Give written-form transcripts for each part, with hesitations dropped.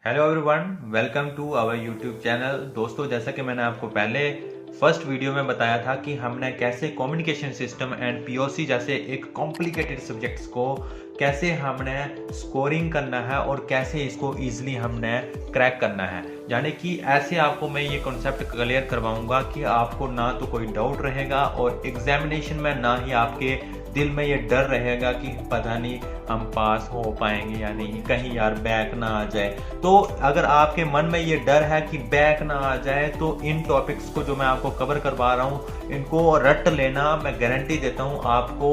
Hello everyone, welcome to our YouTube channel. दोस्तों, जैसा कि मैंने आपको पहले फर्स्ट वीडियो में बताया था कि हमने कैसे कम्युनिकेशन सिस्टम एंड पीओसी जैसे एक कॉम्प्लिकेटेड सब्जेक्ट्स को कैसे हमने स्कोरिंग करना है और कैसे इसको इजीली हमने क्रैक करना है। यानी कि ऐसे आपको मैं ये कॉन्सेप्ट क्लियर करवाऊंगा कि आपको ना तो कोई डाउट रहेगा और एग्जामिनेशन में ना ही आपके दिल में ये डर रहेगा कि पता नहीं हम पास हो पाएंगे या नहीं, कहीं यार बैक ना आ जाए। तो अगर आपके मन में ये डर है कि बैक ना आ जाए तो इन टॉपिक्स को जो मैं आपको कवर करवा रहा हूँ इनको रट लेना। मैं गारंटी देता हूँ आपको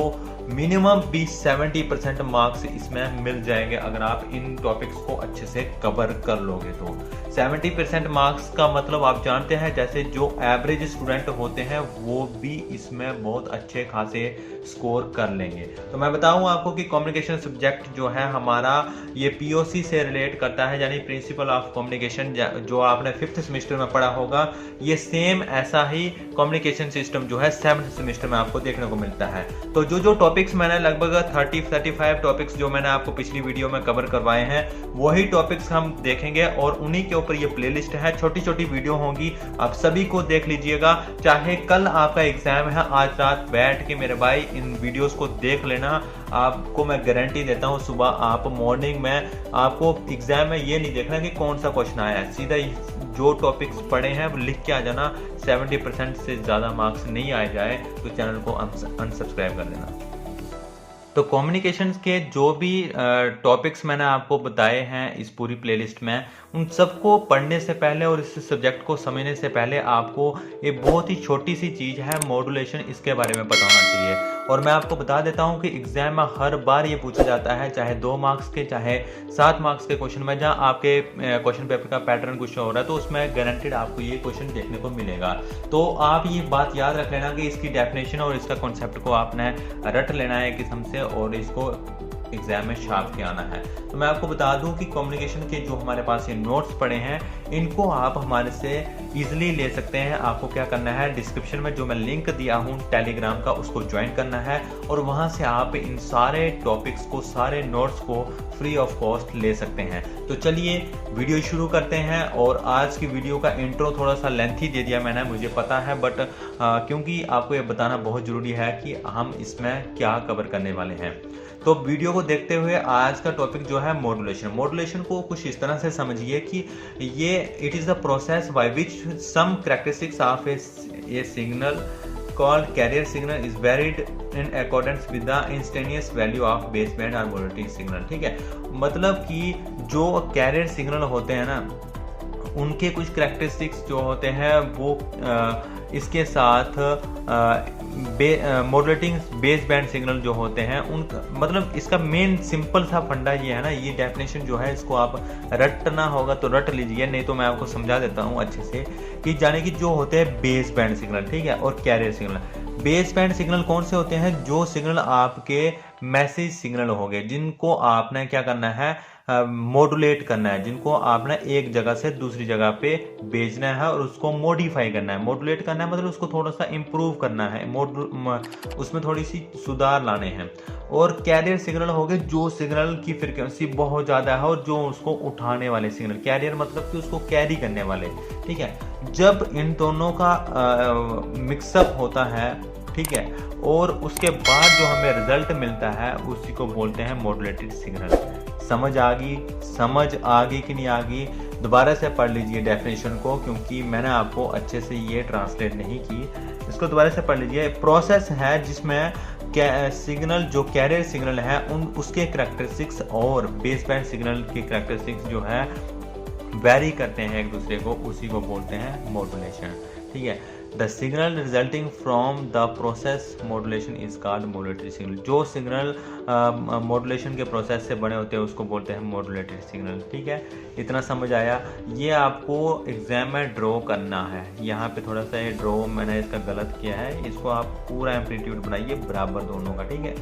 मिनिमम 70% मार्क्स इसमें मिल जाएंगे अगर आप इन टॉपिक्स को अच्छे से कवर कर लोगे। तो 70% मार्क्स का मतलब आप जानते हैं, जैसे जो एवरेज स्टूडेंट होते हैं वो भी इसमें बहुत अच्छे खासे स्कोर कर लेंगे। तो मैं बताऊं आपको कि कम्युनिकेशन सब्जेक्ट जो है हमारा ये पीओसी से रिलेट करता है, यानी प्रिंसिपल ऑफ कम्युनिकेशन, जो आपने 5th सेमेस्टर में पढ़ा होगा। ये सेम ऐसा ही कम्युनिकेशन सिस्टम जो है 7th सेमेस्टर में आपको देखने को मिलता है। तो जो टॉपिक्स मैंने लगभग 30-35 टॉपिक्स जो मैंने आपको पिछली वीडियो में कवर करवाए हैं वही टॉपिक्स हम देखेंगे और उन्हीं के ऊपर ये प्लेलिस्ट है। छोटी छोटी वीडियो होंगी, आप सभी को देख लीजिएगा। चाहे कल आपका एग्जाम है, आज रात बैठ के मेरे भाई इन वीडियोस को देख लेना। आपको मैं गारंटी देता हूँ सुबह आप मॉर्निंग में आपको एग्जाम में ये नहीं देखना कि कौन सा क्वेश्चन आया है, सीधा जो टॉपिक्स पढ़े हैं वो लिख के आ जाना। 70% से ज़्यादा मार्क्स नहीं आ जाए तो चैनल को अनसब्सक्राइब कर देना। तो कम्युनिकेशन के जो भी टॉपिक्स मैंने आपको बताए हैं इस पूरी प्लेलिस्ट में, उन सबको पढ़ने से पहले और इस सब्जेक्ट को समझने से पहले आपको ये बहुत ही छोटी सी चीज़ है मॉड्यूलेशन, इसके बारे में पता होना चाहिए। और मैं आपको बता देता हूँ कि एग्जाम में हर बार ये पूछा जाता है, चाहे 2 मार्क्स के चाहे 7 मार्क्स के क्वेश्चन में, जहाँ आपके क्वेश्चन पेपर का पैटर्न कुछ हो रहा है तो उसमें गारंटेड आपको ये क्वेश्चन देखने को मिलेगा। तो आप ये बात याद रख लेना कि इसकी डेफिनेशन और इसका कॉन्सेप्ट को आपने रट लेना है किस्म से और इसको एग्जाम में छाप के आना है। तो मैं आपको बता दूं कि कम्युनिकेशन के जो हमारे पास ये नोट्स पड़े हैं इनको आप हमारे से इजीली ले सकते हैं। आपको क्या करना है, डिस्क्रिप्शन में जो मैं लिंक दिया हूं टेलीग्राम का उसको ज्वाइन करना है और वहां से आप इन सारे टॉपिक्स को, सारे नोट्स को फ्री ऑफ कॉस्ट ले सकते हैं। तो चलिए वीडियो शुरू करते हैं। और आज की वीडियो का इंट्रो थोड़ा सा लेंथी दे दिया मैंने, मुझे पता है, बट क्योंकि आपको ये बताना बहुत ज़रूरी है कि हम इसमें क्या कवर करने वाले हैं। तो वीडियो को देखते हुए आज का टॉपिक जो है मॉड्यूलेशन। मॉड्यूलेशन को कुछ इस तरह से समझिए कि ये it is the process by which some characteristics of a signal called carrier signal is varied in accordance with the instantaneous value of baseband or modulating signal। ठीक है, मतलब कि जो कैरियर सिग्नल होते हैं ना उनके कुछ कैरेक्टरिस्टिक्स जो होते हैं वो इसके साथ मॉड्यूलेटिंग बेस बैंड सिग्नल जो होते हैं उनका, मतलब इसका मेन सिंपल सा फंडा ये है ना, ये डेफिनेशन जो है इसको आप रटना होगा तो रट लीजिए, नहीं तो मैं आपको समझा देता हूँ अच्छे से कि जाने कि जो होते हैं बेस बैंड सिग्नल, ठीक है, और carrier signal. Base band signal कौन से होते हैं, जो सिग्नल आपके मैसेज सिग्नल हो गए जिनको आपने क्या करना है, मॉड्यूलेट करना है, जिनको आपने एक जगह से दूसरी जगह पे भेजना है और उसको मॉडिफाई करना है। मॉड्यूलेट करना है मतलब उसको थोड़ा सा इम्प्रूव करना है, उसमें थोड़ी सी सुधार लाने हैं। और कैरियर सिग्नल हो गए जो सिग्नल की फ्रिक्वेंसी बहुत ज़्यादा है और जो उसको उठाने वाले सिग्नल। कैरियर मतलब कि उसको कैरी करने वाले, ठीक है। जब इन दोनों का मिक्सअप होता है, ठीक है, और उसके बाद जो हमें रिजल्ट मिलता है उसी को बोलते हैं मॉड्यूलेटेड सिग्नल। समझ आ गई कि नहीं आ गई, दोबारा से पढ़ लीजिए डेफिनेशन को, क्योंकि मैंने आपको अच्छे से ये ट्रांसलेट नहीं की। इसको दोबारा से पढ़ लीजिए। प्रोसेस है जिसमें सिग्नल जो कैरियर सिग्नल है उसके करैक्टरिस्टिक्स और बेस बैंड सिग्नल के करैक्टरिस्टिक्स जो है वेरी करते हैं एक दूसरे को, उसी को बोलते हैं मॉड्यूलेशन, ठीक है। The signal resulting from the process modulation is called modulated signal. जो सिग्नल मॉड्यूलेशन के प्रोसेस से बने होते हैं उसको बोलते हैं मॉड्यूलेटेड सिग्नल, ठीक है। इतना समझ आया। ये आपको एग्जाम में ड्रॉ करना है। यहाँ पे थोड़ा सा ये ड्रॉ मैंने इसका गलत किया है, इसको आप पूरा एम्पलीट्यूड बनाइए बराबर दोनों का, ठीक है।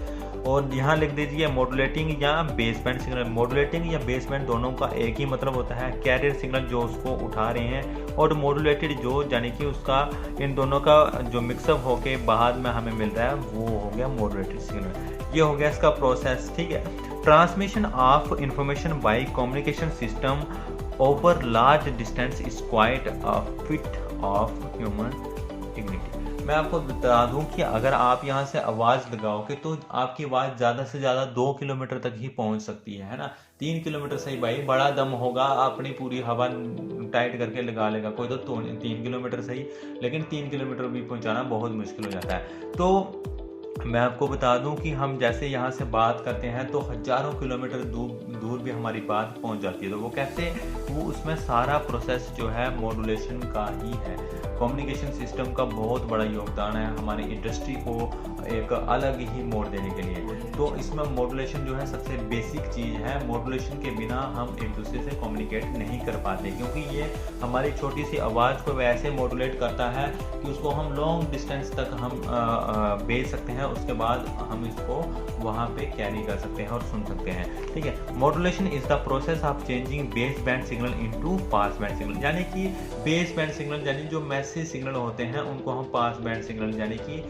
और यहाँ लिख दीजिए मॉड्यूलेटिंग या बेस बैंड सिग्नल। मॉड्यूलेटिंग या बेस बैंड दोनों का एक ही मतलब होता है, कैरियर सिग्नल जो उसको उठा रहे हैं और मॉड्यूलेटेड जो यानी कि उसका इन दोनों का जो मिक्सअप होके बाद में हमें मिल रहा है वो हो गया मॉड्यूलेटेड सिग्नल। ये हो गया इसका प्रोसेस, ठीक है। Transmission of information by communication system over large distance is quite a fit of human dignity. मैं आपको बता दूं कि अगर आप यहाँ से आवाज़ लगाओगे तो आपकी आवाज़ ज़्यादा से ज़्यादा 2 किलोमीटर तक ही पहुँच सकती है ना। 3 किलोमीटर से ही भाई बड़ा दम होगा, अपनी पूरी हवा टाइट करके लगा लेगा कोई तो 3 किलोमीटर से ही, लेकिन 3 किलोमीटर भी पहुँचाना बहुत मुश्किल हो जाता है। तो मैं आपको बता दूं कि हम जैसे यहाँ से बात करते हैं तो हज़ारों किलोमीटर दूर भी हमारी बात पहुँच जाती है। तो वो कैसे, वो उसमें सारा प्रोसेस जो है मॉड्यूलेशन का ही है। कम्युनिकेशन सिस्टम का बहुत बड़ा योगदान है हमारी इंडस्ट्री को एक अलग ही मोड़ देने के लिए। तो इसमें मॉड्यूलेशन जो है सबसे बेसिक चीज़ है। मॉड्यूलेशन के बिना हम एक दूसरे से कम्युनिकेट नहीं कर पाते, क्योंकि ये हमारी छोटी सी आवाज़ को वैसे मॉड्यूलेट करता है कि उसको हम लॉन्ग डिस्टेंस तक हम भेज सकते हैं, उसके बाद हम इसको वहाँ पे कैरी कर सकते हैं और सुन सकते हैं। ठीक है, modulation is the process of changing base band signal into pass band signal. यानी कि बेस बैंड सिग्नल यानी जो मैसेज सिग्नल होते हैं उनको हम पास बैंड सिग्नल यानी कि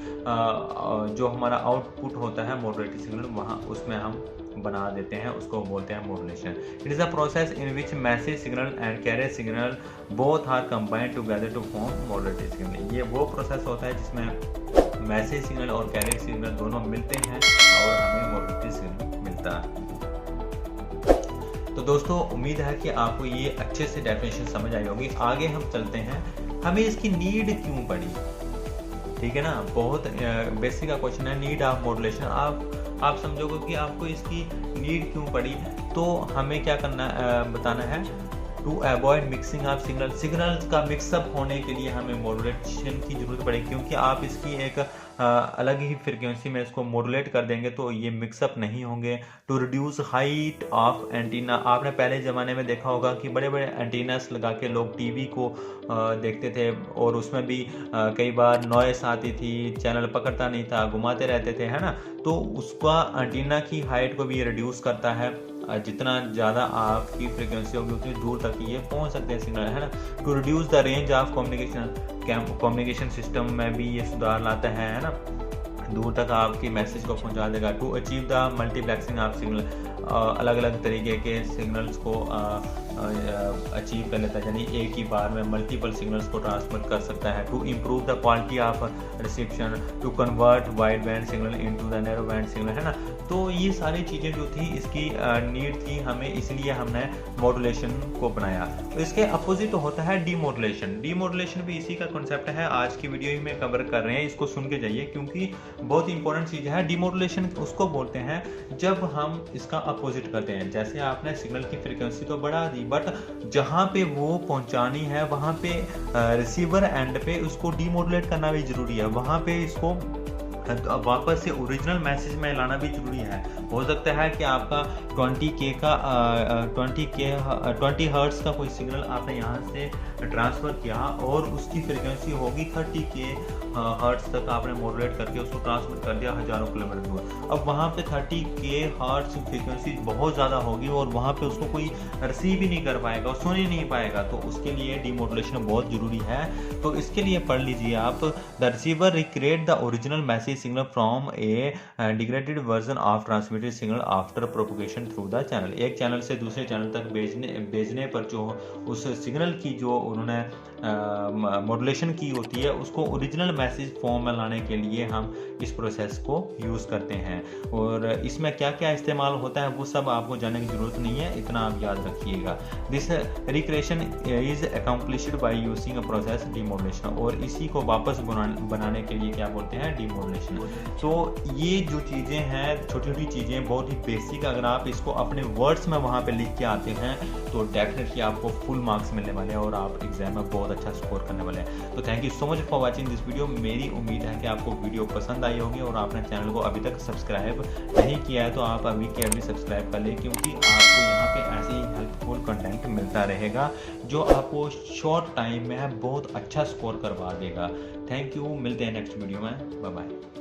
जो हमारा आउटपुट होता है मॉड्यूलेटेड सिग्नल वहाँ उसमें हम बना देते हैं, उसको बोलते हैं modulation. It is a process in which message signal and carrier signal both are combined together to form modulated signal. ये वो प्रोसेस होता है जिसमें मैसेज सिग्नल और कैरियर सिग्नल दोनों मिलते हैं और हमें मॉड्यूलेटेड सिग्नल मिलता है। तो दोस्तों उम्मीद है कि आपको ये अच्छे से डेफिनेशन समझ आई होगी। आगे हम चलते हैं, हमें इसकी नीड क्यों पड़ी। ठीक है ना, बहुत बेसिक का क्वेश्चन है, नीड ऑफ मॉड्यूलेशन। आप समझोगे कि आपको इसकी नीड क्यों पड़ी, तो हमें क्या करना बताना है, to avoid mixing of signals का मिक्सअप होने के लिए हमें मॉड्यूलेशन की जरूरत पड़ेगी, क्योंकि आप इसकी एक अलग ही फ्रीक्वेंसी में इसको मॉड्यूलेट कर देंगे तो ये मिक्सअप नहीं होंगे। To reduce height of antenna. आपने पहले ज़माने में देखा होगा कि बड़े बड़े एंटीनास लगा के लोग टीवी को देखते थे और उसमें भी कई बार नॉइस आती थी, चैनल पकड़ता नहीं था, घुमाते रहते थे, है ना। तो उसका एंटीना की हाइट को भी रिड्यूस करता है। जितना ज़्यादा आपकी फ्रीक्वेंसी होगी उतनी दूर तक ये पहुंच सकते हैं सिग्नल, है ना। To reduce the range of communication system में भी ये सुधार लाता है ना, दूर तक आपकी मैसेज को पहुंचा देगा। To achieve the multiplexing of signal, अलग अलग तरीके के सिग्नल्स को अचीव कर लेता है, यानी एक ही बार में मल्टीपल सिग्नल्स को ट्रांसफर कर सकता है। To improve the quality of reception, to convert wide band signal into the narrow band signal, है ना। तो ये सारी चीज़ें जो थी इसकी नीड थी हमें, इसलिए हमने मॉड्यूलेशन को बनाया। तो इसके अपोजिट होता है डीमॉड्यूलेशन। डीमॉड्यूलेशन भी इसी का कॉन्सेप्ट है, आज की वीडियो ही में कवर कर रहे हैं, इसको सुन के जाइए क्योंकि बहुत इंपॉर्टेंट चीज़ है। डीमॉड्यूलेशन उसको बोलते हैं जब हम इसका अपोजिट करते हैं। जैसे आपने सिग्नल की फ्रीक्वेंसी तो बढ़ा दी, बट जहाँ पे वो पहुँचानी है वहाँ पे रिसीवर एंड पे उसको डीमॉड्यूलेट करना भी जरूरी है, वहाँ पे इसको वापस से ओरिजिनल मैसेज में लाना भी जरूरी है। हो सकता है कि आपका 20 हर्ट्ज का कोई सिग्नल आपने यहाँ से ट्रांसफ़र किया और उसकी फ्रीक्वेंसी होगी 30 हर्ट्ज तक, आपने मॉड्यूलेट करके उसको ट्रांसफर कर दिया हज़ारों किलोमीटर दूर। अब वहाँ पे 30 हर्ट्ज फ्रीक्वेंसी बहुत ज़्यादा होगी और वहाँ पे उसको कोई रिसीव ही नहीं कर पाएगा और सुन ही नहीं पाएगा, तो उसके लिए डीमॉड्यूलेशन बहुत ज़रूरी है। तो इसके लिए पढ़ लीजिए आप, the receiver recreate the original message signal from A degraded version of transmitted signal after propagation through the channel. एक चैनल से दूसरे चैनल तक भेजने पर जो उस सिग्नल की जो उन्होंने मॉड्यूलेशन की होती है उसको ओरिजिनल मैसेज फॉर्म में लाने के लिए हम इस प्रोसेस को यूज़ करते हैं। और इसमें क्या क्या इस्तेमाल होता है वो सब आपको जानने की ज़रूरत नहीं है, इतना आप याद रखिएगा। This recreation is accomplished by using a process demodulation, और इसी को वापस बनाने के लिए क्या बोलते हैं, डीमॉड्यूलेशन। तो ये जो चीज़ें हैं, छोटी छोटी चीज़ें बहुत ही बेसिक, अगर आप इसको अपने वर्ड्स में वहाँ पे लिख के आते हैं तो डेफिनेटली आपको फुल मार्क्स मिलने वाले हैं और आप एग्जाम में बहुत अच्छा स्कोर करने वाले हैं। तो thank you so much for watching this video. मेरी उम्मीद है कि आपको वीडियो पसंद आई होगी और आपने चैनल को अभी तक सब्सक्राइब नहीं किया है तो आप अभी के अभी सब्सक्राइब कर लें, क्योंकि आपको यहाँ पे ऐसे ही हेल्पफुल कंटेंट मिलता रहेगा जो आपको शॉर्ट टाइम में बहुत अच्छा स्कोर करवा देगा। थैंक यू, मिलते हैं नेक्स्ट वीडियो में, बाय बाय।